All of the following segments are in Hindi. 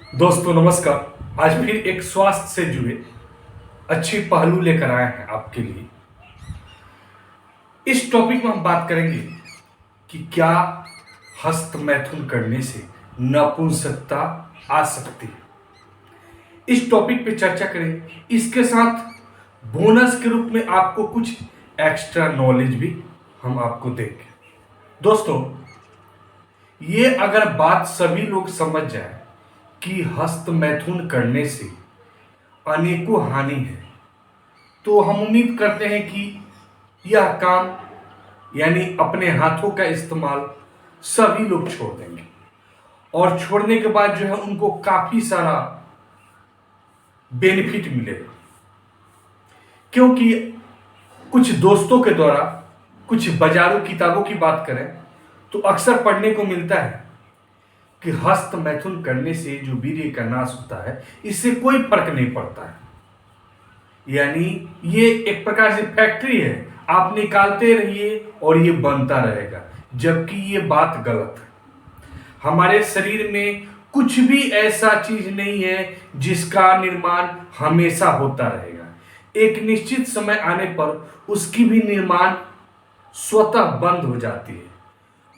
दोस्तों नमस्कार। आज फिर एक स्वास्थ्य से जुड़े अच्छी पहलू लेकर आए हैं आपके लिए। इस टॉपिक में हम बात करेंगे कि क्या हस्त मैथुन करने से नपुंसकता आ सकती है। इस टॉपिक पे चर्चा करेंगे। इसके साथ बोनस के रूप में आपको कुछ एक्स्ट्रा नॉलेज भी हम आपको देंगे। दोस्तों, ये अगर बात सभी लोग समझ जाए कि हस्त मैथुन करने से अनेकों हानि है, तो हम उम्मीद करते हैं कि यह काम यानी अपने हाथों का इस्तेमाल सभी लोग छोड़ देंगे। और छोड़ने के बाद जो है उनको काफी सारा बेनिफिट मिलेगा। क्योंकि कुछ दोस्तों के द्वारा कुछ बाजारू किताबों की बात करें तो अक्सर पढ़ने को मिलता है कि हस्त मैथुन करने से जो वीर्य का नाश होता है, इससे कोई फर्क नहीं पड़ता है। यानी ये एक प्रकार से फैक्ट्री है, आप निकालते रहिए और ये बनता रहेगा। जबकि ये बात गलत है। हमारे शरीर में कुछ भी ऐसा चीज नहीं है जिसका निर्माण हमेशा होता रहेगा। एक निश्चित समय आने पर उसकी भी निर्माण स्वतः बंद हो जाती है।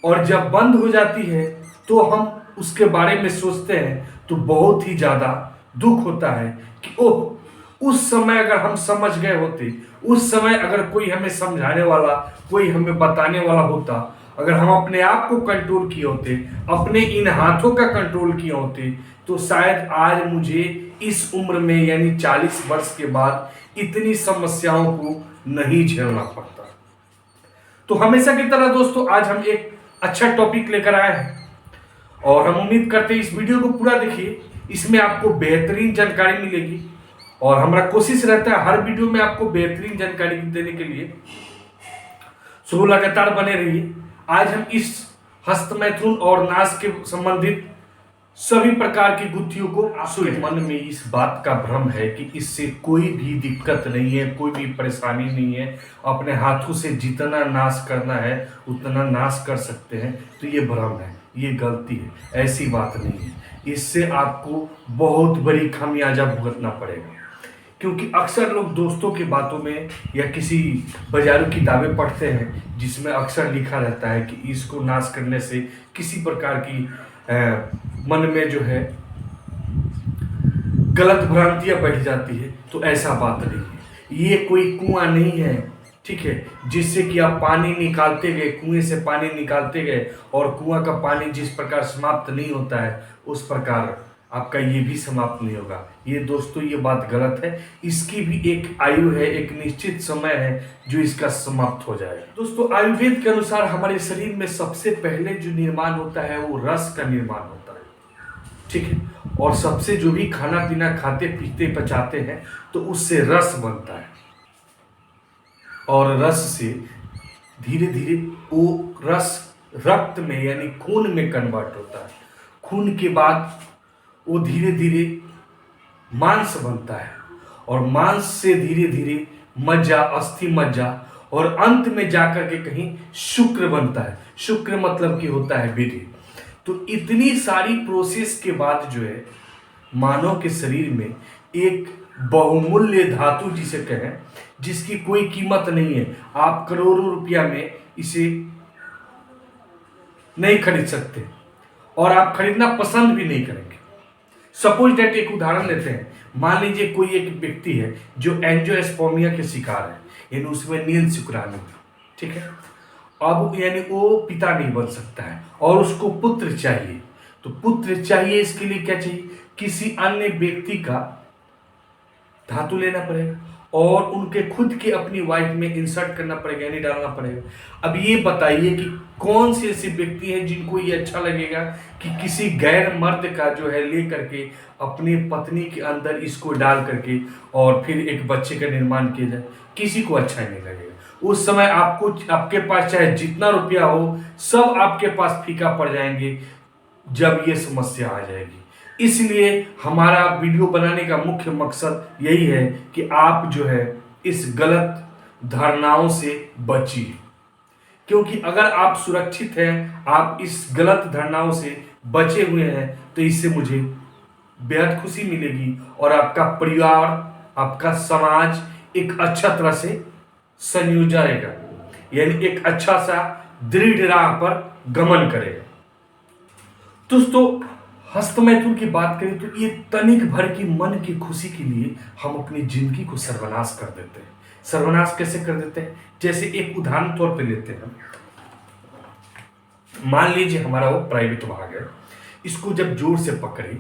और जब बंद हो जाती है तो हम उसके बारे में सोचते हैं तो बहुत ही ज्यादा दुख होता है कि ओह, उस समय अगर हम समझ गए होते, उस समय अगर कोई हमें समझाने वाला, कोई हमें बताने वाला होता, अगर हम अपने आप को कंट्रोल किए होते, अपने इन हाथों का कंट्रोल किए होते, तो शायद आज मुझे इस उम्र में यानी 40 वर्ष के बाद इतनी समस्याओं को नहीं झेलना पड़ता। तो हमेशा की तरह दोस्तों, आज हम एक अच्छा टॉपिक लेकर आए हैं और हम उम्मीद करते हैं इस वीडियो को पूरा देखिए। इसमें आपको बेहतरीन जानकारी मिलेगी और हमारा कोशिश रहता है हर वीडियो में आपको बेहतरीन जानकारी देने के लिए। सो लगातार बने रहिए। आज हम इस हस्त मैथुन और नाश के संबंधित सभी प्रकार की गुत्थियों को आपके मन में इस बात का भ्रम है कि इससे कोई भी दिक्कत नहीं है, कोई भी परेशानी नहीं है, अपने हाथों से जितना नाश करना है उतना नाश कर सकते हैं, तो ये भ्रम है, ये गलती है। ऐसी बात नहीं है। इससे आपको बहुत बड़ी खामियाजा भुगतना पड़ेगा। क्योंकि अक्सर लोग दोस्तों की बातों में या किसी बाजारू किताबें पढ़ते हैं जिसमें अक्सर लिखा रहता है कि इसको नाश करने से किसी प्रकार की मन में जो है गलत भ्रांतियां बैठ जाती है। तो ऐसा बात नहीं है। ये कोई कुआं नहीं है, ठीक है, जिससे कि आप पानी निकालते गए, कुएं से पानी निकालते गए और कुआं का पानी जिस प्रकार समाप्त नहीं होता है उस प्रकार आपका ये भी समाप्त नहीं होगा। ये दोस्तों, ये बात गलत है। इसकी भी एक आयु है, एक निश्चित समय है जो इसका समाप्त हो जाएगा। दोस्तों, आयुर्वेद के अनुसार हमारे शरीर में सबसे पहले जो निर्माण होता है वो रस का निर्माण होता है, ठीक है। और सबसे जो भी खाना पीना खाते पीते पचाते हैं तो उससे रस बनता है और रस से धीरे धीरे वो रस रक्त में यानी खून में कन्वर्ट होता है। खून के बाद वो धीरे धीरे मांस बनता है और मांस से धीरे धीरे मज्जा, अस्थि मज्जा और अंत में जाकर के कहीं शुक्र बनता है। शुक्र मतलब कि होता है वीर्य। तो इतनी सारी प्रोसेस के बाद जो है मानव के शरीर में एक बहुमूल्य धातु जिसे कहें, जिसकी कोई कीमत नहीं है, आप करोड़ों रुपया में इसे नहीं खरीद सकते और आप खरीदना पसंद भी नहीं करेंगे। सपोज डेट एक उदाहरण लेते हैं। मान लीजिए कोई एक व्यक्ति है जो एंजियोस्पर्मिया के शिकार है, यानी उसमें नींद शुक्राणु, ठीक है। अब यानी वो पिता नहीं बन सकता है और उसको पुत्र चाहिए। तो पुत्र चाहिए, इसके लिए क्या चाहिए? किसी अन्य व्यक्ति का धातु लेना पड़ेगा और उनके खुद के अपनी वाइफ में इंसर्ट करना पड़ेगा, यानी डालना पड़ेगा। अब ये बताइए कि कौन से ऐसे व्यक्ति हैं जिनको ये अच्छा लगेगा कि किसी गैर मर्द का जो है ले करके अपनी पत्नी के अंदर इसको डाल करके और फिर एक बच्चे का निर्माण किया जाए? किसी को अच्छा नहीं लगेगा। उस समय आपको, आपके पास चाहे जितना रुपया हो, सब आपके पास फीका पड़ जाएंगे जब ये समस्या आ जाएगी। इसलिए हमारा वीडियो बनाने का मुख्य मकसद यही है कि आप जो है इस गलत धारणाओं से बचिए। क्योंकि अगर आप सुरक्षित हैं, आप इस गलत धारणाओं से बचे हुए हैं, तो इससे मुझे बेहद खुशी मिलेगी और आपका परिवार, आपका समाज एक अच्छा तरह से संयोजाएगा, यानी एक अच्छा सा दृढ़ राह पर गमन करेगा। दोस्तों, हस्तमैथुन की बात करें तो ये तनिक भर की मन की खुशी के लिए हम अपनी जिंदगी को सर्वनाश कर देते हैं। सर्वनाश कैसे कर देते हैं? जैसे एक उदाहरण तौर पे लेते हैं, मान लीजिए हमारा वो प्राइवेट भाग है, इसको जब जोर से पकड़े,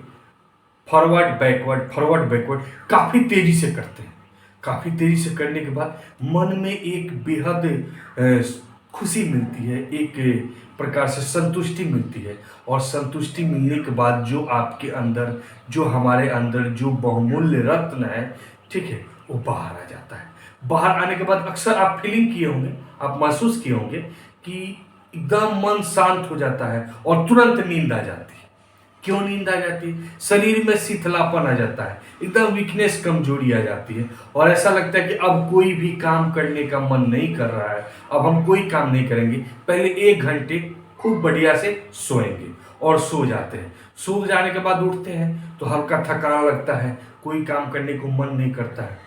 फॉरवर्ड बैकवर्ड फॉरवर्ड बैकवर्ड काफी तेजी से करते हैं। काफी तेजी से करने के बाद मन में एक बेहद खुशी मिलती है, एक प्रकार से संतुष्टि मिलती है, और संतुष्टि मिलने के बाद जो आपके अंदर, जो हमारे अंदर जो बहुमूल्य रत्न है, ठीक है, वो बाहर आ जाता है। बाहर आने के बाद अक्सर आप फीलिंग किए होंगे, आप महसूस किए होंगे कि एकदम मन शांत हो जाता है और तुरंत नींद आ जाती है। क्यों नींद आ जाती है? शरीर में शीतलापन आ जाता है, एकदम वीकनेस, कमजोरी आ जाती है, और ऐसा लगता है कि अब कोई भी काम करने का मन नहीं कर रहा है, अब हम कोई काम नहीं करेंगे। पहले 1 घंटे खूब बढ़िया से सोएंगे और सो जाते हैं। सो जाने के बाद उठते हैं तो हल्का थकान लगता है, कोई काम करने को मन नहीं करता है।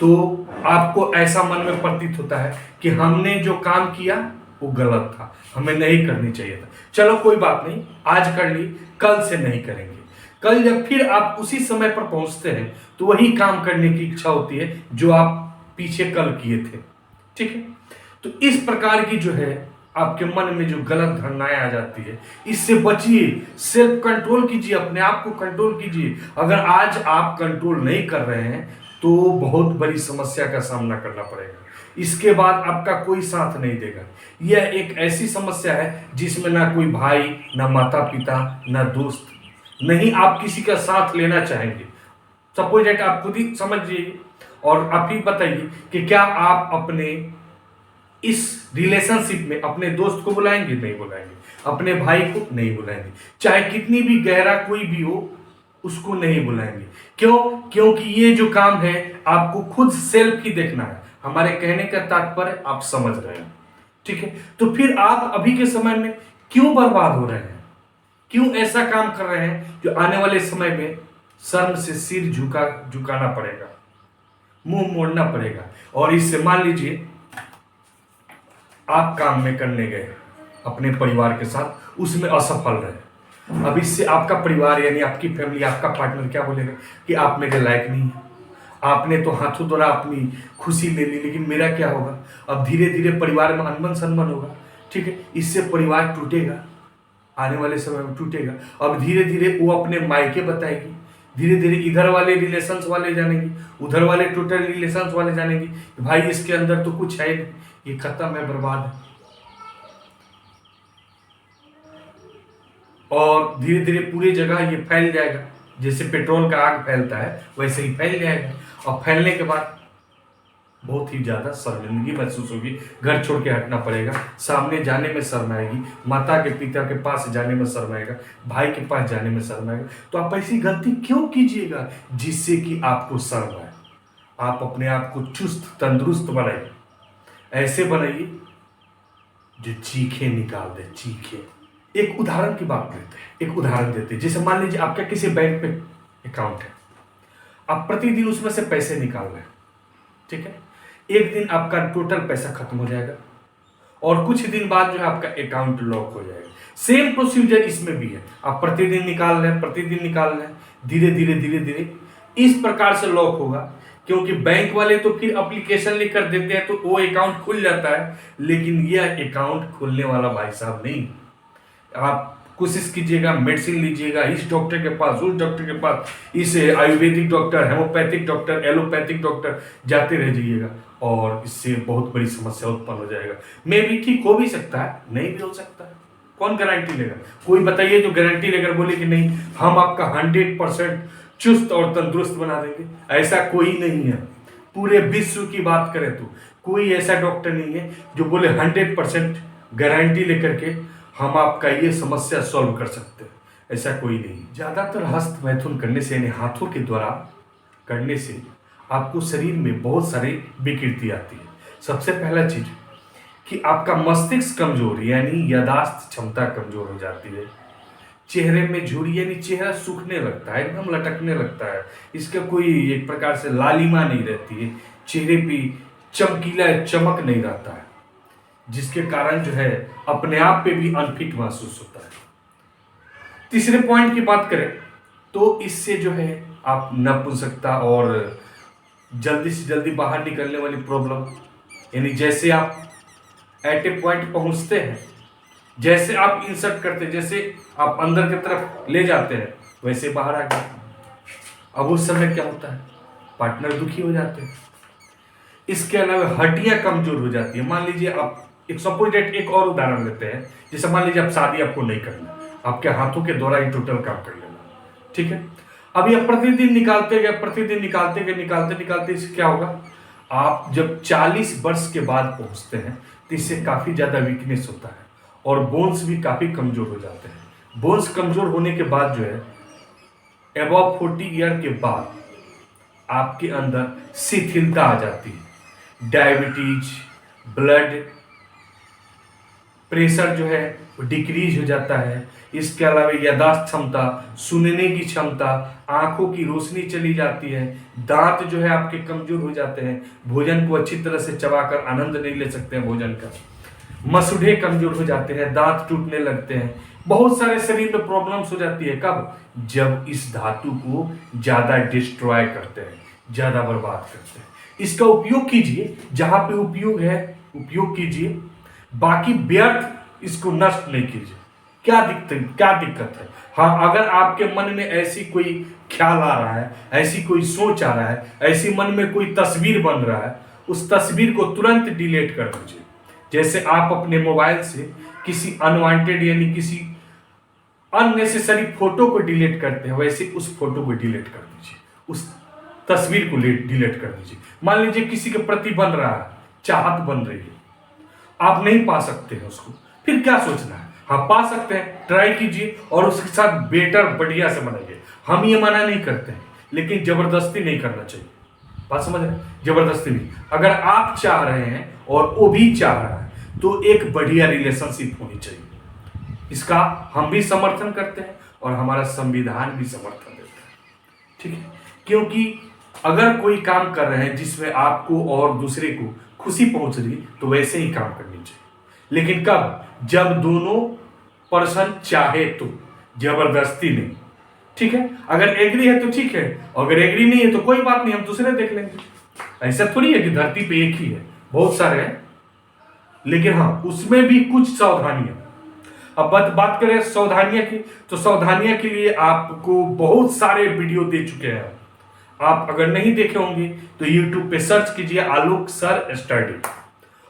तो आपको ऐसा मन में प्रतीत होता है कि हमने जो काम किया वो गलत था, हमें नहीं करनी चाहिए था। चलो कोई बात नहीं, आज कर ली, कल से नहीं करेंगे। कल जब फिर आप उसी समय पर पहुंचते हैं तो वही काम करने की इच्छा होती है जो आप पीछे कल किए थे, ठीक है। तो इस प्रकार की जो है आपके मन में जो गलत धारणाएं आ जाती है, इससे बचिए, सेल्फ कंट्रोल कीजिए, अपने आप को कंट्रोल कीजिए। अगर आज आप कंट्रोल नहीं कर रहे हैं तो बहुत बड़ी समस्या का सामना करना पड़ेगा। इसके बाद आपका कोई साथ नहीं देगा। यह एक ऐसी समस्या है जिसमें ना कोई भाई, ना माता पिता, ना दोस्त, नहीं आप किसी का साथ लेना चाहेंगे। सपोज दैट आप खुद ही समझिए और आप ही बताइए कि क्या आप अपने इस रिलेशनशिप में अपने दोस्त को बुलाएंगे? नहीं बुलाएंगे। अपने भाई को नहीं बुलाएंगे। चाहे कितनी भी गहरा कोई भी हो, उसको नहीं बुलाएंगे। क्यों? क्योंकि ये जो काम है आपको खुद सेल्फ ही देखना है। हमारे कहने का तात्पर्य आप समझ रहे हैं, ठीक है। तो फिर आप अभी के समय में क्यों बर्बाद हो रहे हैं? क्यों ऐसा काम कर रहे हैं जो आने वाले समय में शर्म से सिर झुकाना पड़ेगा, मुंह मोड़ना पड़ेगा। और इससे मान लीजिए आप काम में करने गए अपने परिवार के साथ, उसमें असफल रहे, अब इससे आपका परिवार यानी आपकी फैमिली, आपका पार्टनर क्या बोलेगा कि आप मेरे लायक नहीं है, आपने तो हाथों द्वारा अपनी खुशी ले ली, लेकिन मेरा क्या होगा? अब धीरे धीरे परिवार में अनबन सनबन होगा, ठीक है। इससे परिवार टूटेगा, आने वाले समय में टूटेगा। अब धीरे धीरे वो अपने मायके बताएगी, धीरे धीरे इधर वाले रिलेशंस वाले जानेंगे, उधर वाले टोटल रिलेशंस वाले जानेंगे, भाई इसके अंदर तो कुछ है, ये खत्म है, बर्बाद है। और धीरे धीरे पूरी जगह ये फैल जाएगा, जैसे पेट्रोल का आग फैलता है वैसे ही फैल जाएगा। और फैलने के बाद बहुत ही ज्यादा शर्मिंदगी महसूस होगी, घर छोड़ के हटना पड़ेगा, सामने जाने में शर्म आएगी, माता के पिता के पास जाने में शर्म आएगा, भाई के पास जाने में शर्म आएगा। तो आप ऐसी गलती क्यों कीजिएगा जिससे कि आपको शर्म आए? आप अपने आप को चुस्त तंदुरुस्त बनाइए, ऐसे बनाइए जो चीखे निकाल दे, चीखे। एक उदाहरण की बात करते हैं, एक उदाहरण देते हैं। जैसे मान लीजिए आपका किसी बैंक पे अकाउंट है, आप प्रतिदिन उसमें से पैसे निकाल रहे हैं, ठीक है। एक दिन आपका टोटल पैसा खत्म हो जाएगा और कुछ दिन बाद जो है आपका अकाउंट लॉक हो जाएगा। सेम प्रोसीजर इसमें भी है, आप प्रतिदिन निकाल रहे हैं, प्रतिदिन निकाल रहे हैं, धीरे धीरे धीरे धीरे इस प्रकार से लॉक होगा। क्योंकि बैंक वाले तो फिर एप्लीकेशन लिख कर देते हैं तो वो अकाउंट खुल जाता है, लेकिन यह अकाउंट खुलने वाला भाई साहब नहीं। आप कोशिश कीजिएगा, मेडिसिन लीजिएगा, इस डॉक्टर के पास, उस डॉक्टर के पास, इस Ayurvedic doctor, homeopathic doctor, allopathic doctor, जाते रह जाइएगा और इससे बहुत बड़ी समस्या उत्पन्न हो जाएगा। मे भी ठीक हो भी सकता है, नहीं भी हो सकता है, कौन गारंटी लेगा? कोई बताइए जो गारंटी लेकर बोले कि नहीं हम आपका 100% चुस्त और तंदुरुस्त बना देंगे। ऐसा कोई नहीं है। पूरे विश्व की बात करें तो कोई ऐसा डॉक्टर नहीं है जो बोले 100% गारंटी लेकर के हम आपका ये समस्या सॉल्व कर सकते हैं। ऐसा कोई नहीं। ज्यादातर हस्त मैथुन करने से यानी हाथों के द्वारा करने से आपको शरीर में बहुत सारी विकृति आती है। सबसे पहला चीज कि आपका मस्तिष्क कमजोर यानी यादाश्त क्षमता कमजोर हो जाती है। चेहरे में झुर्री यानी चेहरा सूखने लगता है, एकदम लटकने लगता है, इसका कोई एक प्रकार से लालिमा नहीं रहती है, चेहरे पे चमकीला चमक नहीं रहता है, जिसके कारण जो है अपने आप पे भी अनफिट महसूस होता है। तीसरे पॉइंट की बात करें तो इससे जो है आप नपुंसकता और जल्दी से जल्दी बाहर निकलने वाली प्रॉब्लम, यानी जैसे आप एट ए पॉइंट पहुंचते हैं, जैसे आप इंसर्ट करते हैं, जैसे आप अंदर की तरफ ले जाते हैं, वैसे बाहर आ गए। अब उस समय क्या होता है, पार्टनर दुखी हो जाते हैं। इसके अलावा हड्डियां कमजोर हो जाती है। मान लीजिए आप एक सपोजिट एक और उदाहरण लेते हैं, जैसे मान लीजिए आप शादी आपको नहीं करना, आपके हाथों के द्वारा ही टोटल काम कर लेना, ठीक है। अभी आप प्रतिदिन निकालते गए, प्रतिदिन निकालते गए, निकालते निकालते इससे क्या होगा, आप जब 40 वर्ष के बाद पहुंचते हैं तो इससे काफी ज्यादा वीकनेस होता है और बोन्स भी काफी कमजोर हो जाते हैं। बोन्स कमजोर होने के बाद जो है अबव 40 ईयर के बाद आपके अंदर शिथिलता आ जाती है, डायबिटीज, ब्लड प्रेशर जो है वो डिक्रीज हो जाता है। इसके अलावा याददाश्त क्षमता, सुनने की क्षमता, आंखों की रोशनी चली जाती है, दांत जो है आपके कमजोर हो जाते हैं, भोजन को अच्छी तरह से चबाकर आनंद नहीं ले सकते हैं भोजन का, मसूड़े कमजोर हो जाते हैं, दांत टूटने लगते हैं, बहुत सारे शरीर में प्रॉब्लम्स हो जाती है। कब, जब इस धातु को ज्यादा डिस्ट्रॉय करते हैं, ज्यादा बर्बाद करते हैं। इसका उपयोग कीजिए, जहां पे उपयोग है उपयोग कीजिए, बाकी व्यर्थ इसको नष्ट नहीं कीजिए। क्या दिक्कत है? हाँ, अगर आपके मन में ऐसी कोई ख्याल आ रहा है, ऐसी कोई सोच आ रहा है, ऐसी मन में कोई तस्वीर बन रहा है, उस तस्वीर को तुरंत डिलीट कर दीजिए। जैसे आप अपने मोबाइल से किसी अनवांटेड यानी किसी अननेसेसरी फोटो को डिलीट करते हैं, वैसे उस फोटो को डिलीट कर दीजिए, उस तस्वीर को डिलीट कर दीजिए। मान लीजिए किसी के प्रति बन रहा है, चाहत बन रही है, आप नहीं पा सकते हैं उसको, फिर क्या सोचना है? हाँ, पा सकते हैं, ट्राई कीजिए और उसके साथ बेटर बढ़िया से बनाइए। हम ये मना नहीं करते हैं, लेकिन जबरदस्ती नहीं करना चाहिए। बात समझ रहे हैं? जबरदस्ती नहीं। अगर आप चाह रहे हैं और वो भी चाह रहा है तो एक बढ़िया रिलेशनशिप होनी चाहिए। इसका हम भी समर्थन करते हैं और हमारा संविधान भी समर्थन देता है, ठीक है। क्योंकि अगर कोई काम कर रहे हैं जिसमें आपको और दूसरे को खुशी पहुंच रही, तो वैसे ही काम करनी चाहिए। लेकिन कब? जब दोनों पर्सन चाहे तो, जबरदस्ती नहीं, ठीक है। अगर एग्री है तो ठीक है, अगर एग्री नहीं है तो कोई बात नहीं, हम दूसरे देख लेंगे। ऐसा थोड़ी है कि धरती पे एक ही है, बहुत सारे हैं, लेकिन हाँ, उसमें भी कुछ सावधानियां। अब बात करें सावधानियां की, तो सावधानियां के लिए आपको बहुत सारे वीडियो दे चुके हैं। आप अगर नहीं देखे होंगे तो YouTube पे सर्च कीजिए आलोक सर स्टडी,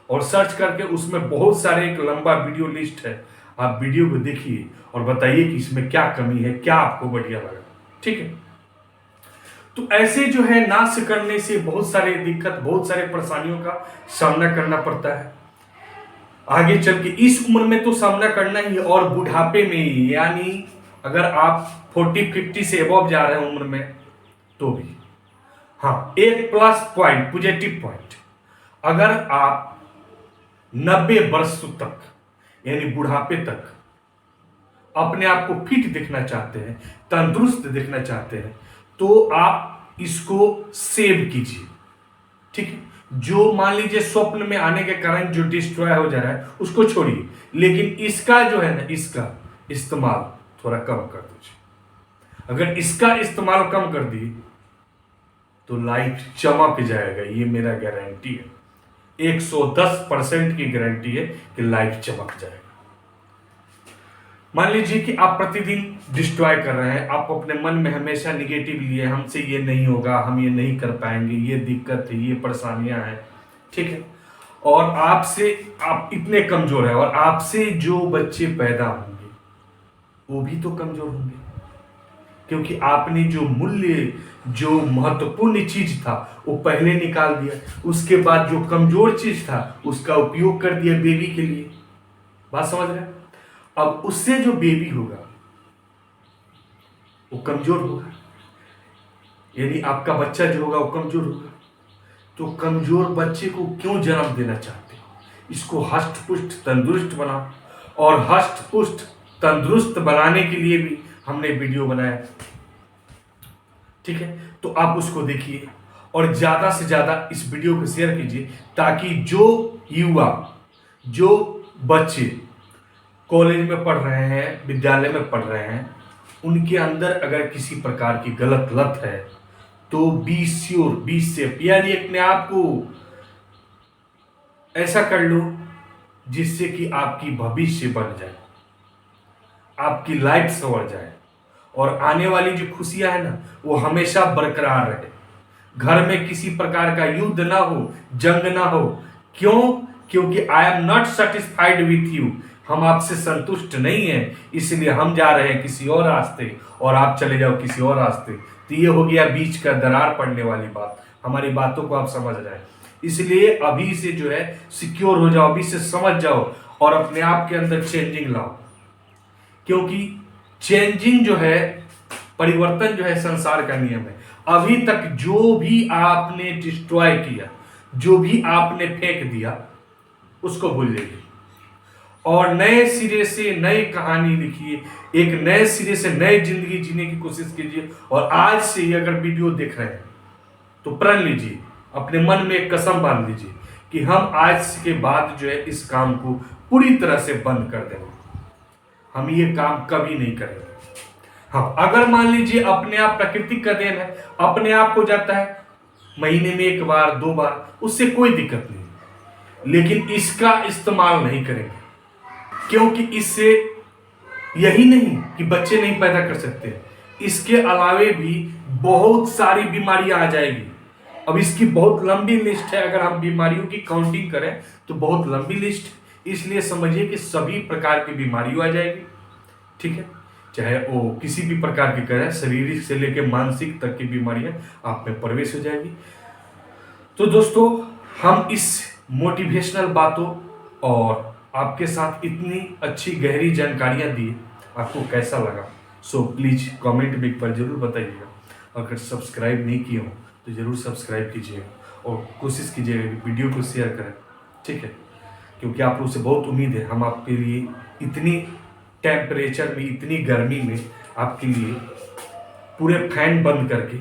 और सर्च करके उसमें बहुत सारे एक लंबा वीडियो लिस्ट है। आप वीडियो को देखिए और बताइए कि इसमें क्या कमी है, क्या आपको बढ़िया लगा, ठीक है। तो ऐसे जो है नाश करने से बहुत सारे दिक्कत, बहुत सारे परेशानियों का सामना करना पड़ता है। आगे चल के इस उम्र में तो सामना करना ही है, और बुढ़ापे में ही, यानी अगर आप 40-50 से अबव जा रहे हैं उम्र में तो भी। हाँ, एक प्लस पॉइंट, पॉजिटिव पॉइंट, अगर आप 90 वर्षों तक यानी बुढ़ापे तक अपने आप को फिट देखना चाहते हैं, तंदुरुस्त देखना चाहते हैं, तो आप इसको सेव कीजिए, ठीक है। जो मान लीजिए स्वप्न में आने के कारण जो डिस्ट्रॉय हो जा रहा है उसको छोड़िए, लेकिन इसका जो है ना, इसका इस्तेमाल थोड़ा कम कर दीजिए। अगर इसका इस्तेमाल कम कर दिए तो लाइफ चमक जाएगा, ये मेरा गारंटी है, 110% की गारंटी है कि लाइफ चमक जाएगा। मान लीजिए कि आप प्रतिदिन डिस्ट्रॉय कर रहे हैं, आप अपने मन में हमेशा निगेटिव लिए, हमसे ये नहीं होगा, हम ये नहीं कर पाएंगे, ये दिक्कत है, ये परेशानियां हैं, ठीक है। और आपसे आप इतने कमजोर हैं, और आपसे जो बच्चे पैदा होंगे वो भी तो कमजोर होंगे, क्योंकि आपने जो मूल्य, जो महत्वपूर्ण चीज था वो पहले निकाल दिया, उसके बाद जो कमजोर चीज था उसका उपयोग कर दिया बेबी के लिए। बात समझ रहे हैं? अब उससे जो बेबी होगा वो कमजोर होगा, यानी आपका बच्चा जो होगा वो कमजोर होगा। तो कमजोर बच्चे को क्यों जन्म देना चाहते हो? इसको हष्ट पुष्ट तंदुरुस्त बनाओ, और हष्ट पुष्ट तंदुरुस्त बनाने के लिए भी हमने वीडियो बनाया, ठीक है। तो आप उसको देखिए और ज़्यादा से ज़्यादा इस वीडियो को शेयर कीजिए, ताकि जो युवा, जो बच्चे कॉलेज में पढ़ रहे हैं, विद्यालय में पढ़ रहे हैं, उनके अंदर अगर किसी प्रकार की गलत लत है तो बी श्योर, बी सेफ, यानी अपने आप को ऐसा कर लो जिससे कि आपकी भविष्य बन जाए, आपकी लाइफ संवर जाए और आने वाली जो खुशियां है ना वो हमेशा बरकरार रहे। घर में किसी प्रकार का युद्ध ना हो, जंग ना हो। क्यों? क्योंकि I am not satisfied with you, हम आपसे संतुष्ट नहीं है, इसलिए हम जा रहे हैं किसी और रास्ते और आप चले जाओ किसी और रास्ते। तो ये हो गया बीच का दरार पड़ने वाली बात। हमारी बातों को आप समझ जाए, इसलिए अभी से जो है सिक्योर हो जाओ, अभी से समझ जाओ और अपने आप के अंदर चेंजिंग लाओ। क्योंकि चेंजिंग जो है, परिवर्तन जो है संसार का नियम है। अभी तक जो भी आपने डिस्ट्रॉय किया, जो भी आपने फेंक दिया, उसको भूल जाइए और नए सिरे से नई कहानी लिखिए, एक नए सिरे से नई जिंदगी जीने की कोशिश कीजिए। और आज से ही अगर वीडियो देख रहे हैं तो प्रण लीजिए, अपने मन में एक कसम बांध लीजिए कि हम आज के बाद जो है इस काम को पूरी तरह से बंद कर देंगे, हम ये काम कभी नहीं करेंगे। हाँ, अगर मान लीजिए अपने आप प्रकृति का देन है, अपने आप हो जाता है महीने में 1 बार 2 बार, उससे कोई दिक्कत नहीं, लेकिन इसका इस्तेमाल नहीं करेंगे। क्योंकि इससे यही नहीं कि बच्चे नहीं पैदा कर सकते, इसके अलावे भी बहुत सारी बीमारियां आ जाएगी। अब इसकी बहुत लंबी लिस्ट है, अगर हम बीमारियों की काउंटिंग करें तो बहुत लंबी लिस्ट, इसलिए समझिए कि सभी प्रकार की बीमारियां आ जाएगी, ठीक है। चाहे वो किसी भी प्रकार की करें, शारीरिक से लेकर मानसिक तक की बीमारियां आप में प्रवेश हो जाएगी। तो दोस्तों, हम इस मोटिवेशनल बातों और आपके साथ इतनी अच्छी गहरी जानकारियां दी, आपको कैसा लगा? सो प्लीज कमेंट में एक बार जरूर बताइएगा। अगर सब्सक्राइब नहीं किए हो तो जरूर सब्सक्राइब कीजिएगा और कोशिश कीजिएगा कि वीडियो को शेयर करें, ठीक है। क्योंकि आप लोग से बहुत उम्मीद है, हम आपके लिए इतनी टेम्परेचर में, इतनी गर्मी में आपके लिए पूरे फैन बंद करके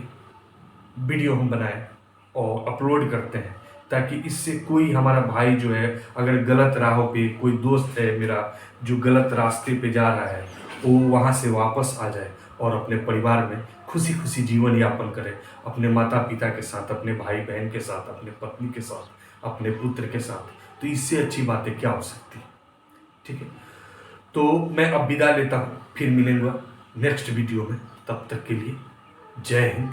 वीडियो हम बनाए और अपलोड करते हैं, ताकि इससे कोई हमारा भाई जो है अगर गलत राहों पे, कोई दोस्त है मेरा जो गलत रास्ते पे जा रहा है, वो वहाँ से वापस आ जाए और अपने परिवार में खुशी खुशी जीवन यापन करे, अपने माता पिता के साथ, अपने भाई बहन के साथ, अपने पत्नी के साथ, अपने पुत्र के साथ। तो इससे अच्छी बातें क्या हो सकती, ठीक है। तो मैं अब विदा लेता हूँ, फिर मिलेंगे नेक्स्ट वीडियो में। तब तक के लिए जय हिंद,